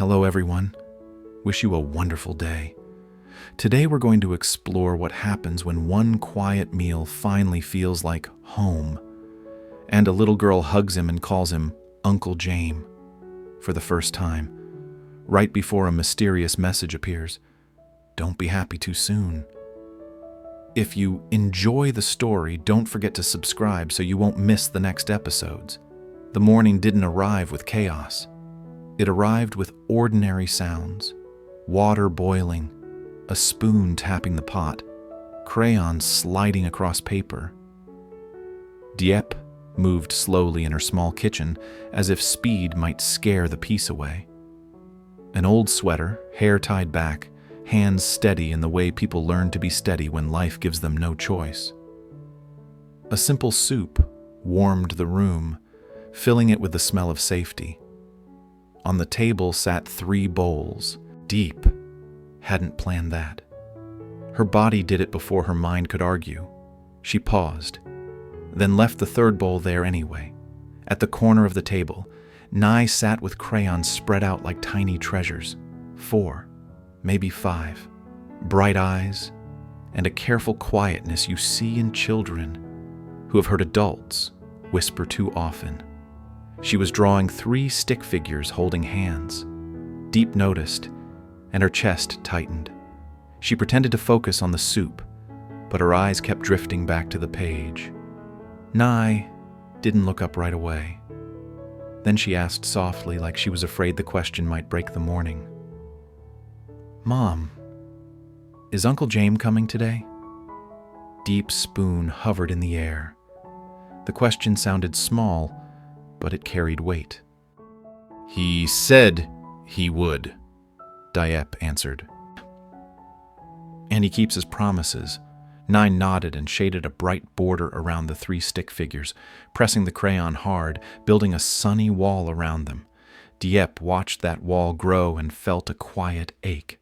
Hello everyone. Wish you a wonderful day. Today we're going to explore what happens when one quiet meal finally feels like home, and a little girl hugs him and calls him Uncle Jame for the first time, right before a mysterious message appears. Don't be happy too soon. If you enjoy the story, don't forget to subscribe so you won't miss the next episodes. The morning didn't arrive with chaos. It arrived with ordinary sounds: water boiling, a spoon tapping the pot, crayons sliding across paper. Diep moved slowly in her small kitchen as if speed might scare the peace away. An old sweater, hair tied back, hands steady in the way people learn to be steady when life gives them no choice. A simple soup warmed the room, filling it with the smell of safety. On the table sat 3 bowls. Diep hadn't planned that. Her body did it before her mind could argue. She paused, then left the 3rd bowl there anyway. At the corner of the table, Nye sat with crayons spread out like tiny treasures. 4, maybe 5. Bright eyes, and a careful quietness you see in children who have heard adults whisper too often. She was drawing 3 stick figures holding hands. Diep noticed, and her chest tightened. She pretended to focus on the soup, but her eyes kept drifting back to the page. Nye didn't look up right away. Then she asked softly, like she was afraid the question might break the morning. "Mom, is Uncle Jame coming today?" Diep's spoon hovered in the air. The question sounded small, but it carried weight. "He said he would," Diep answered. "And he keeps his promises." Nye nodded and shaded a bright border around the 3 stick figures, pressing the crayon hard, building a sunny wall around them. Diep watched that wall grow and felt a quiet ache.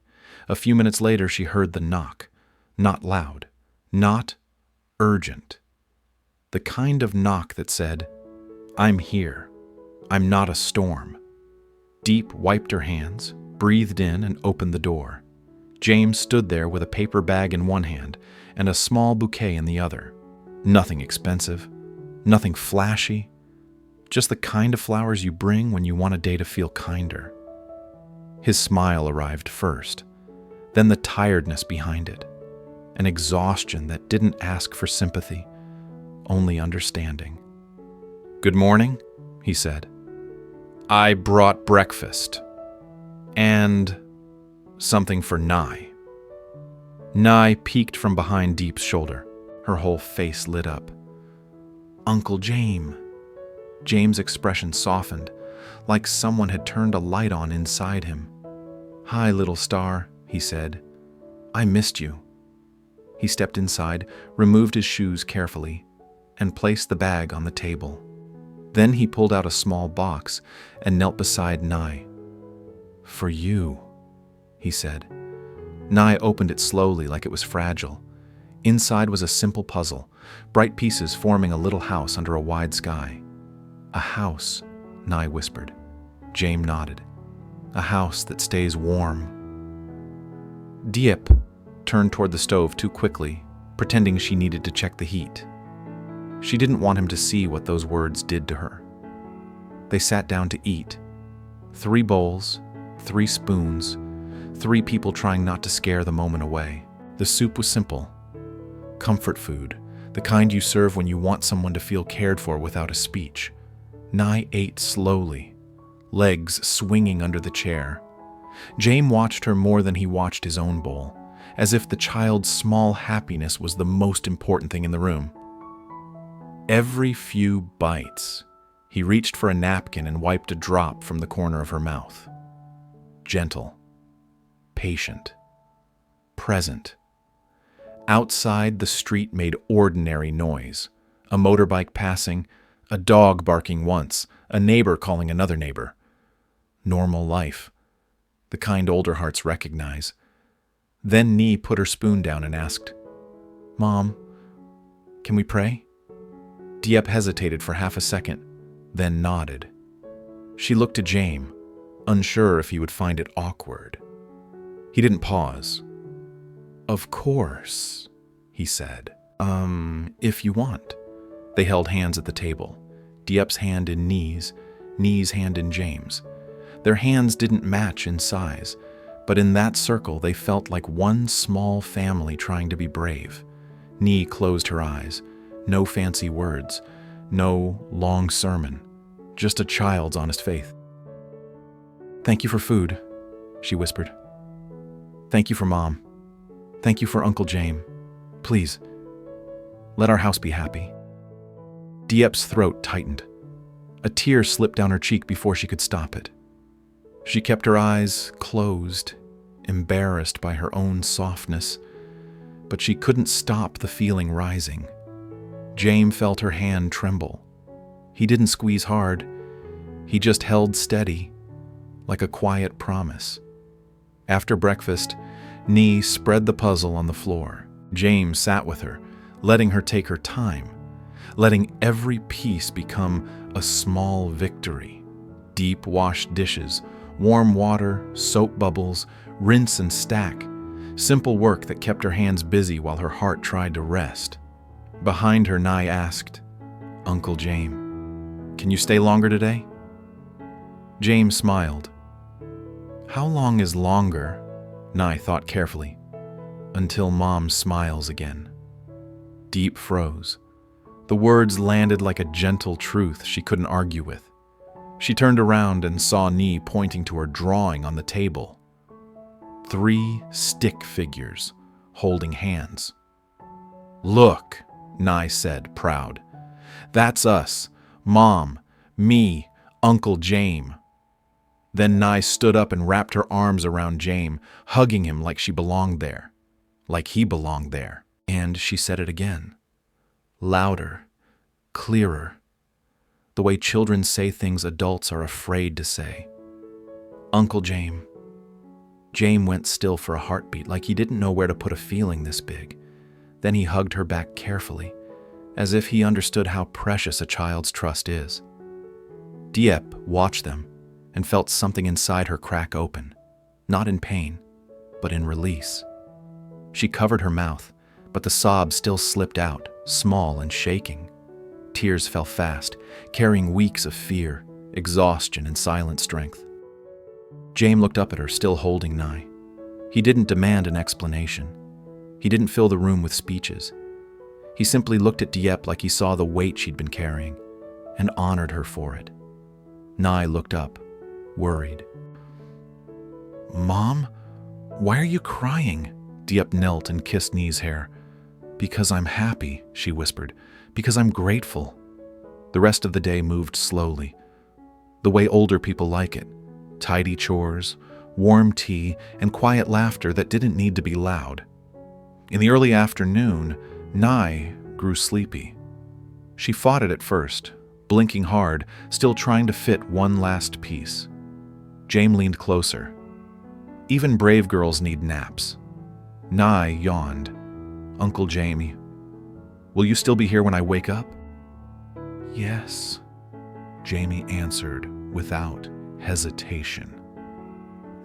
A few minutes later she heard the knock. Not loud, not urgent. The kind of knock that said, "I'm here. I'm not a storm." Diep wiped her hands, breathed in, and opened the door. Jame stood there with a paper bag in one hand and a small bouquet in the other. Nothing expensive, nothing flashy, just the kind of flowers you bring when you want a day to feel kinder. His smile arrived first, then the tiredness behind it, an exhaustion that didn't ask for sympathy, only understanding. "Good morning," he said. "I brought breakfast. And something for Nye." Nye peeked from behind Diep's shoulder. Her whole face lit up. "Uncle Jame." Jame's expression softened, like someone had turned a light on inside him. "Hi, little star," he said. "I missed you." He stepped inside, removed his shoes carefully, and placed the bag on the table. Then he pulled out a small box and knelt beside Nye. "For you," he said. Nye opened it slowly like it was fragile. Inside was a simple puzzle, bright pieces forming a little house under a wide sky. "A house," Nye whispered. Jame nodded. "A house that stays warm." Diep turned toward the stove too quickly, pretending she needed to check the heat. She didn't want him to see what those words did to her. They sat down to eat. 3 bowls, 3 spoons, 3 people trying not to scare the moment away. The soup was simple. Comfort food, the kind you serve when you want someone to feel cared for without a speech. Nye ate slowly, legs swinging under the chair. Jame watched her more than he watched his own bowl, as if the child's small happiness was the most important thing in the room. Every few bites, he reached for a napkin and wiped a drop from the corner of her mouth. Gentle, patient, present. Outside, the street made ordinary noise. A motorbike passing, a dog barking once, a neighbor calling another neighbor. Normal life, the kind older hearts recognize. Then Nye put her spoon down and asked, "Mom, can we pray?" Diep hesitated for half a second, then nodded. She looked to Jame, unsure if he would find it awkward. He didn't pause. "Of course," he said. If you want." They held hands at the table, Diep's hand in Nee's hand in James. Their hands didn't match in size, but in that circle they felt like one small family trying to be brave. Nee closed her eyes. No fancy words, no long sermon, just a child's honest faith. "Thank you for food," she whispered. "Thank you for Mom. Thank you for Uncle Jame. Please, let our house be happy." Diep's throat tightened. A tear slipped down her cheek before she could stop it. She kept her eyes closed, embarrassed by her own softness, but she couldn't stop the feeling rising. Jame felt her hand tremble. He didn't squeeze hard. He just held steady, like a quiet promise. After breakfast, Nee spread the puzzle on the floor. Jame sat with her, letting her take her time, letting every piece become a small victory. Diep washed dishes, warm water, soap bubbles, rinse and stack. Simple work that kept her hands busy while her heart tried to rest. Behind her, Nye asked, "Uncle Jame, can you stay longer today?" Jame smiled. "How long is longer?" Nye thought carefully. "Until Mom smiles again." Diep froze. The words landed like a gentle truth she couldn't argue with. She turned around and saw Nee pointing to her drawing on the table. 3 stick figures holding hands. "Look," Nye said, proud. "That's us. Mom, me, Uncle Jame." Then Nye stood up and wrapped her arms around Jame, hugging him like she belonged there, like he belonged there. And she said it again. Louder, clearer, the way children say things adults are afraid to say. "Uncle Jame." Jame went still for a heartbeat, like he didn't know where to put a feeling this big. Then he hugged her back carefully, as if he understood how precious a child's trust is. Diep watched them and felt something inside her crack open, not in pain, but in release. She covered her mouth, but the sobs still slipped out, small and shaking. Tears fell fast, carrying weeks of fear, exhaustion, and silent strength. Jame looked up at her, still holding Nye. He didn't demand an explanation. He didn't fill the room with speeches. He simply looked at Diep like he saw the weight she'd been carrying, and honored her for it. Nye looked up, worried. "Mom, why are you crying?" Diep knelt and kissed Nee's hair. "Because I'm happy," she whispered. "Because I'm grateful." The rest of the day moved slowly, the way older people like it. Tidy chores, warm tea, and quiet laughter that didn't need to be loud. In the early afternoon, Nye grew sleepy. She fought it at first, blinking hard, still trying to fit one last piece. Jame leaned closer. Even brave girls need naps. Nye yawned. "Uncle Jame, will you still be here when I wake up?" "Yes," Jame answered without hesitation.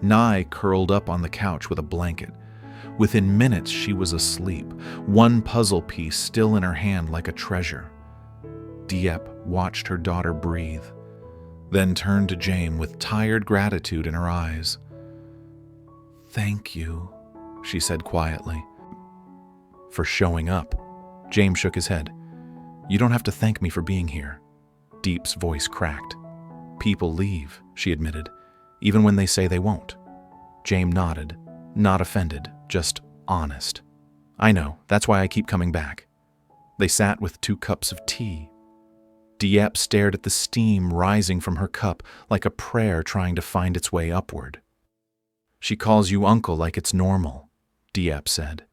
Nye curled up on the couch with a blanket. Within minutes, she was asleep, one puzzle piece still in her hand like a treasure. Diep watched her daughter breathe, then turned to Jame with tired gratitude in her eyes. "Thank you," she said quietly. "For showing up." Jame shook his head. "You don't have to thank me for being here." Diep's voice cracked. "People leave," she admitted, "even when they say they won't." Jame nodded, not offended, just honest. "I know, that's why I keep coming back." They sat with 2 cups of tea. Diep stared at the steam rising from her cup like a prayer trying to find its way upward. "She calls you uncle like it's normal," Diep said.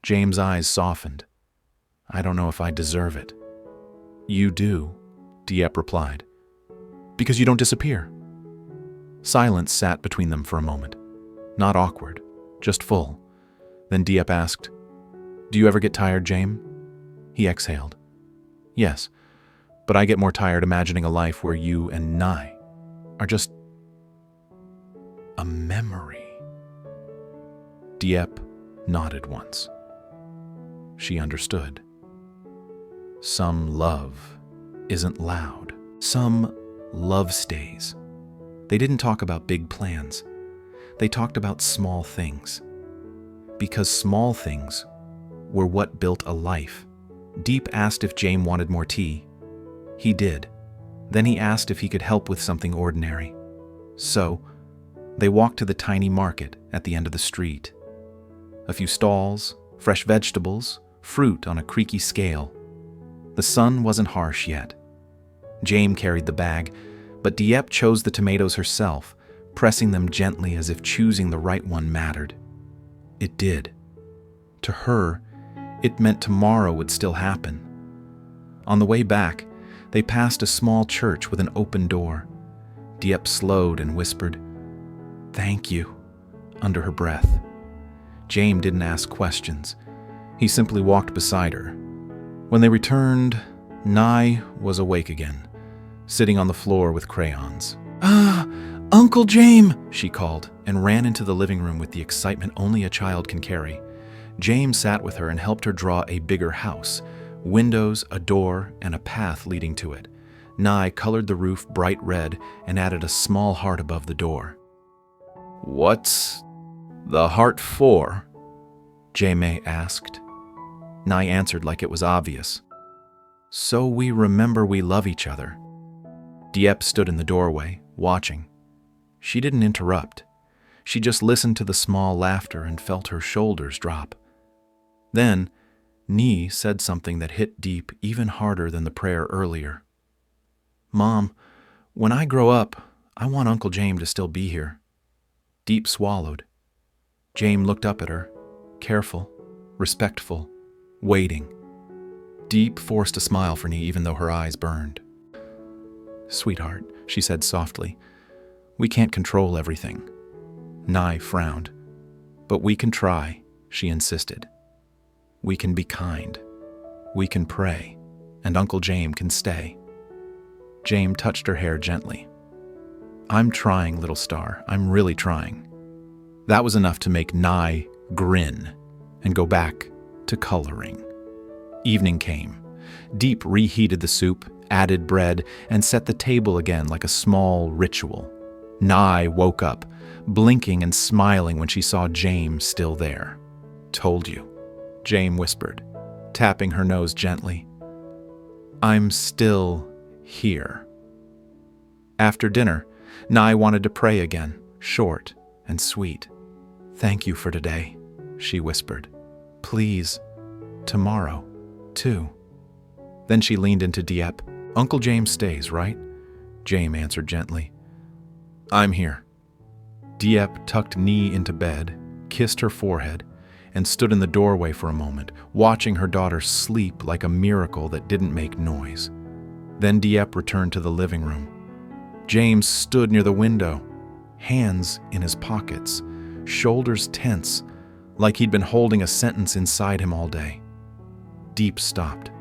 Jame's eyes softened. "I don't know if I deserve it." "You do," Diep replied. "Because you don't disappear." Silence sat between them for a moment. Not awkward, just full. Then Diep asked, "Do you ever get tired, Jame?" He exhaled. "Yes, but I get more tired imagining a life where you and Nye are just A memory. Diep nodded once. She understood. Some love isn't loud. Some love stays. They didn't talk about big plans. They talked about small things. Because small things were what built a life. Diep asked if Jame wanted more tea. He did. Then he asked if he could help with something ordinary. So, they walked to the tiny market at the end of the street. A few stalls, fresh vegetables, fruit on a creaky scale. The sun wasn't harsh yet. Jame carried the bag, but Diep chose the tomatoes herself, pressing them gently as if choosing the right one mattered. It did. To her, it meant tomorrow would still happen. On the way back, they passed a small church with an open door. Diep slowed and whispered, "Thank you," under her breath. Jame didn't ask questions. He simply walked beside her. When they returned, Nye was awake again, sitting on the floor with crayons. "Ah, Uncle Jame!" she called, and ran into the living room with the excitement only a child can carry. Jame sat with her and helped her draw a bigger house, windows, a door, and a path leading to it. Nye colored the roof bright red and added a small heart above the door. "What's the heart for?" Jame asked. Nye answered like it was obvious. "So we remember we love each other." Diep stood in the doorway, watching. She didn't interrupt. She just listened to the small laughter and felt her shoulders drop. Then, Nye said something that hit Diep even harder than the prayer earlier. "Mom, when I grow up, I want Uncle Jame to still be here." Diep swallowed. Jame looked up at her, careful, respectful, waiting. Diep forced a smile for Nye even though her eyes burned. "Sweetheart," she said softly, "we can't control everything." Nye frowned. "But we can try," she insisted. "We can be kind. We can pray, and Uncle Jame can stay." Jame touched her hair gently. "I'm trying, little star. I'm really trying." That was enough to make Nye grin and go back to coloring. Evening came. Diep reheated the soup, added bread, and set the table again like a small ritual. Nye woke up, blinking and smiling when she saw Jame still there. "Told you," Jame whispered, tapping her nose gently. "I'm still here." After dinner, Nye wanted to pray again, short and sweet. "Thank you for today," she whispered. "Please, tomorrow, too." Then she leaned into Diep. "Uncle Jame stays, right?" Jame answered gently. "I'm here." Diep tucked Nye into bed, kissed her forehead, and stood in the doorway for a moment, watching her daughter sleep like a miracle that didn't make noise. Then Diep returned to the living room. James stood near the window, hands in his pockets, shoulders tense, like he'd been holding a sentence inside him all day. Diep stopped.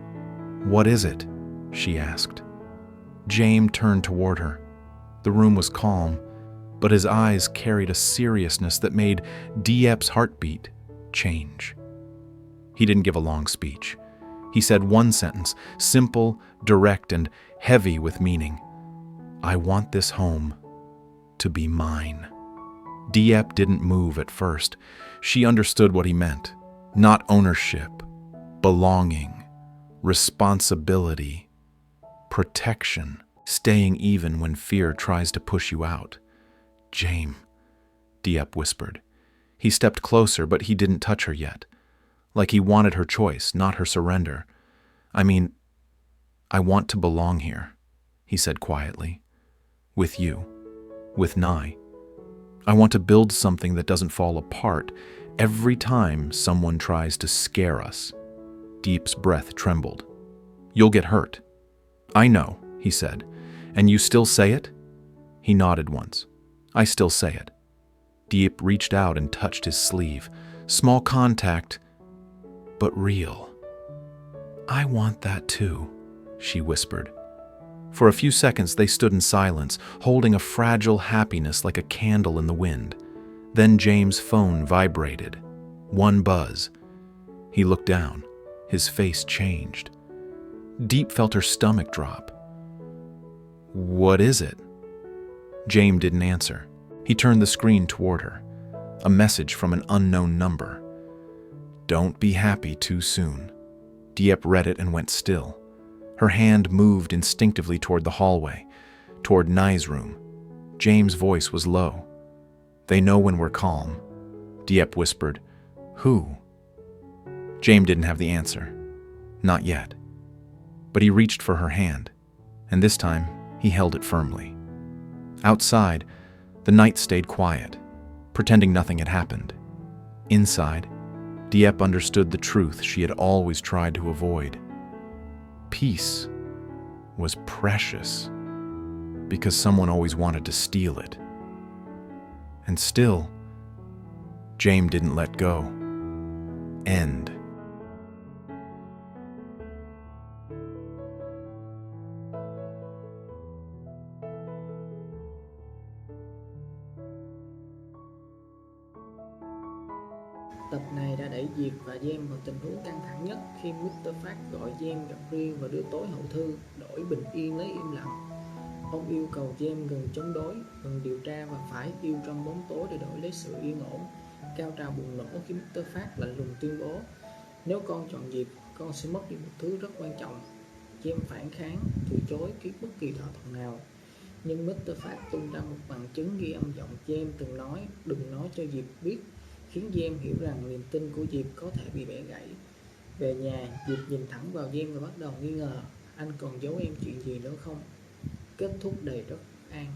"What is it?" she asked. Jame turned toward her. The room was calm, but his eyes carried a seriousness that made Diep's heartbeat change. He didn't give a long speech. He said one sentence, simple, direct, and heavy with meaning. "I want this home to be mine." Diep didn't move at first. She understood what he meant. Not ownership, belonging, responsibility, protection, staying even when fear tries to push you out. "Jame," Diep whispered. He stepped closer, but he didn't touch her yet. Like he wanted her choice, not her surrender. I want to belong here," he said quietly. "With you, with Nye. I want to build something that doesn't fall apart every time someone tries to scare us." Diep's breath trembled. "You'll get hurt." "I know," he said. "And you still say it?" He nodded once. "I still say it." Diep reached out and touched his sleeve. Small contact, but real. "I want that too," she whispered. For a few seconds, they stood in silence, holding a fragile happiness like a candle in the wind. Then James' phone vibrated. One buzz. He looked down. His face changed. Diep felt her stomach drop. "What is it?" Jame didn't answer. He turned the screen toward her. A message from an unknown number. "Don't be happy too soon." Diep read it and went still. Her hand moved instinctively toward the hallway, toward Nai's room. James' voice was low. "They know when we're calm." Diep whispered, "Who?" Jame didn't have the answer. Not yet. But he reached for her hand, and this time he held it firmly. Outside, the night stayed quiet, pretending nothing had happened. Inside, Diep understood the truth she had always tried to avoid. Peace was precious because someone always wanted to steal it. And still, Jame didn't let go. End. Tập này đã đẩy Diệp và Jame vào tình huống căng thẳng nhất khi Mr. Phát gọi Jame gặp riêng vào đêm tối hậu thư, đổi bình yên lấy im lặng. Ông yêu cầu Jame ngừng chống đối, ngừng điều tra và phải yêu trong bóng tối để đổi lấy sự yên ổn. Cao trào bùng nổ khi Mr. Phát lạnh lùng tuyên bố: "Nếu con chọn Diệp, con sẽ mất đi một thứ rất quan trọng." Jame phản kháng, từ chối ký bất kỳ thỏa thuận nào. Nhưng Mr. Phát tung ra một bằng chứng ghi âm giọng Jame từng nói: "Đừng nói cho Diệp biết", khiến Jame hiểu rằng niềm tin của Diệp có thể bị bẻ gãy. Về nhà, Diệp nhìn thẳng vào Jame và bắt đầu nghi ngờ: "Anh còn giấu em chuyện gì nữa không?" Kết thúc đầy bất an.